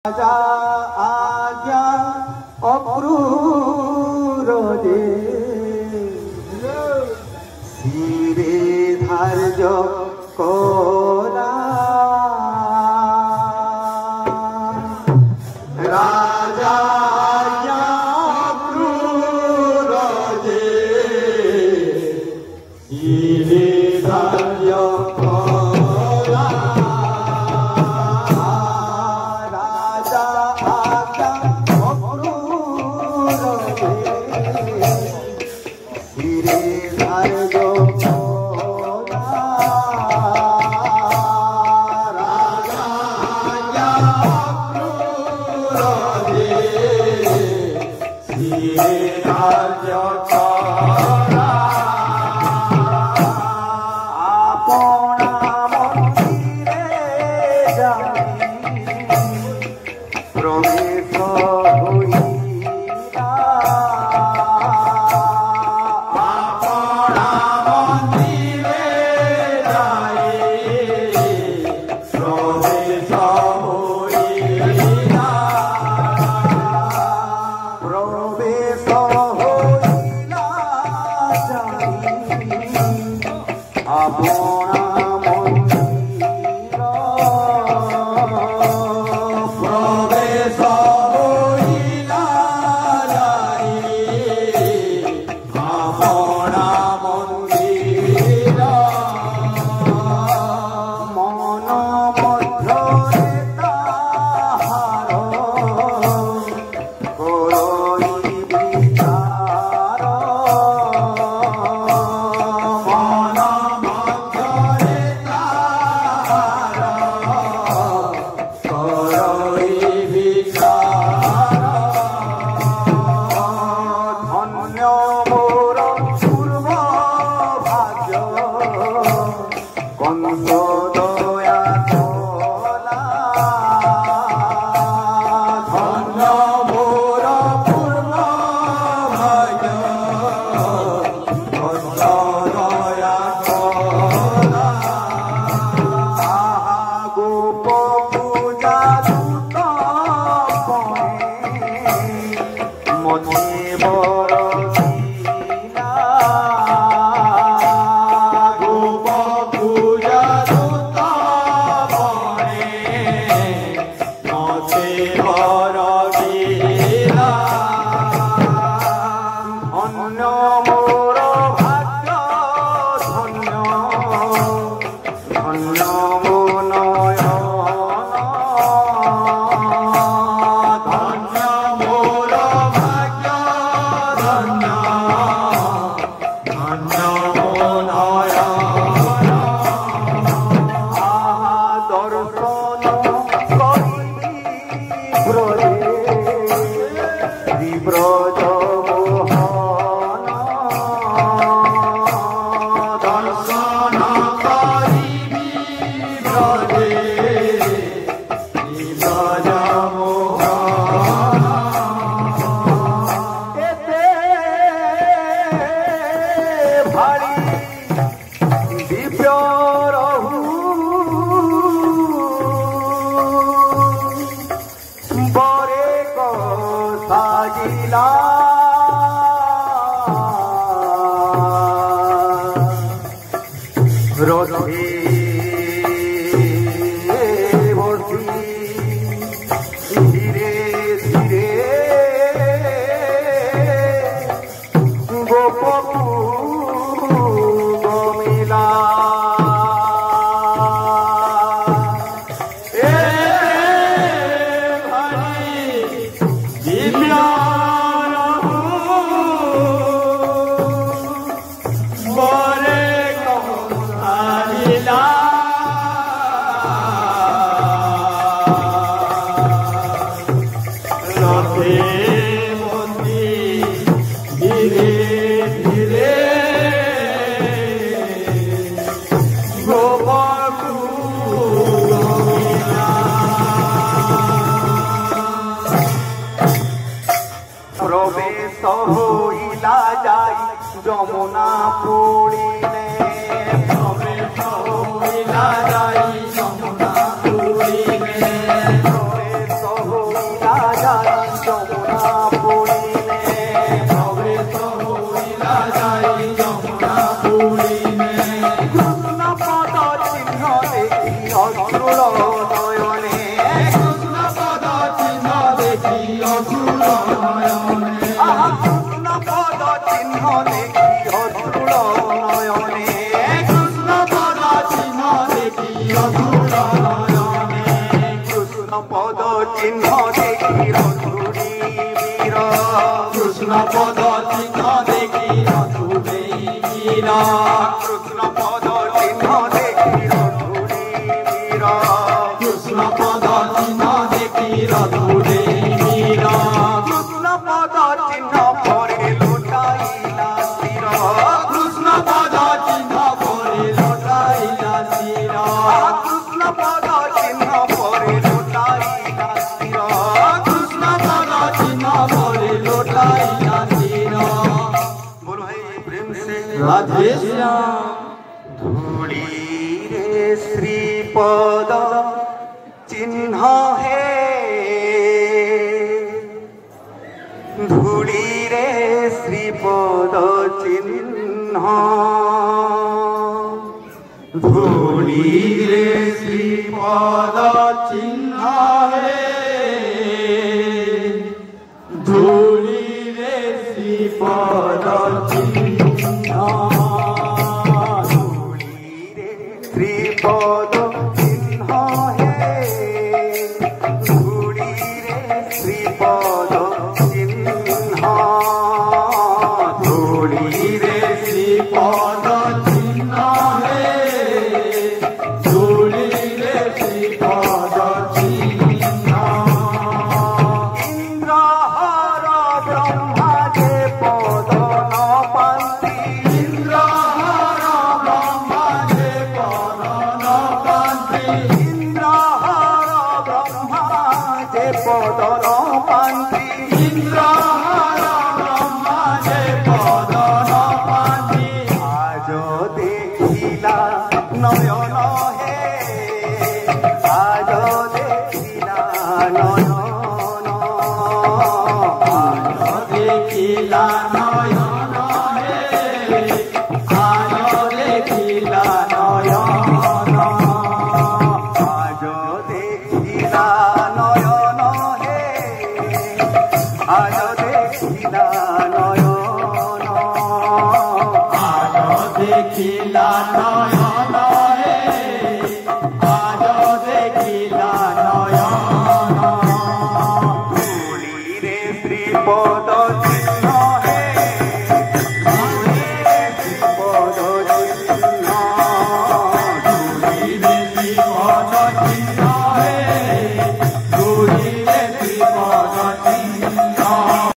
राजा आज्ञा अक्रूर दे शिरे धार्य कोला राजा आज्ञा अक्रूर दे शिरे धार्य যমুনা পুরিলে প্রবেশ হইলা যাই যমুনা পুরিলে প্রবেশ চিহ্ন দেখি রথুরি বীর কৃষ্ণ পদ চিহ্ন দেখি রথুরে বীর কৃষ্ণ পদ চিহ্ন দেখি রথুরি বীর কৃষ্ণ পদ চিহ্ন দেখি রথুরে বীর কৃষ্ণ পদ চিহ্ন পরে লুটাইলা শির কৃষ্ণ পদ চিহ্ন পরে লুটাইলা শির কৃষ্ণ পদ চিহ্ন পরে লুটাইলা শির কৃষ্ণ পদ চিহ্ন পরে লুটাইলা শির बोलो है प्रेम से রাধে শ্যাম धूली रे श्रीपद चिन्ह है धूली रे श्रीपद चिन्ह ধূলি রে শ্রীপদ চিহ্ন হে ধূলি রে শ্রীপদ চিহ্ন धूली रे श्रीपद चिन्ह है धूली रे श्रीपद चिन्ह ধূলি রে শ্রীপদ চিহ্ন হে ধূলি রে শ্রীপদ চিহ্ন ইন্দ্রহর ব্রহ্মা যে পদ ন পান্তি ইন্দ্রহর ব্রহ্মা যে পদ ন পান্তি ইন্দ্রহর ব্রহ্মা যে পদ ন পান্তি ইন্দ্রহর ব্রহ্মা যে পদ ন পান্তি আজ দেখিলা নয়ন হে আজ দেখিলা নয়ন আজ দেখিলা নয়ন হে আজ দেখিলা নয়ন আজ দেখিলা নয়ন হে আজ দেখিলা নয়ন আজ দেখিলা নয়ন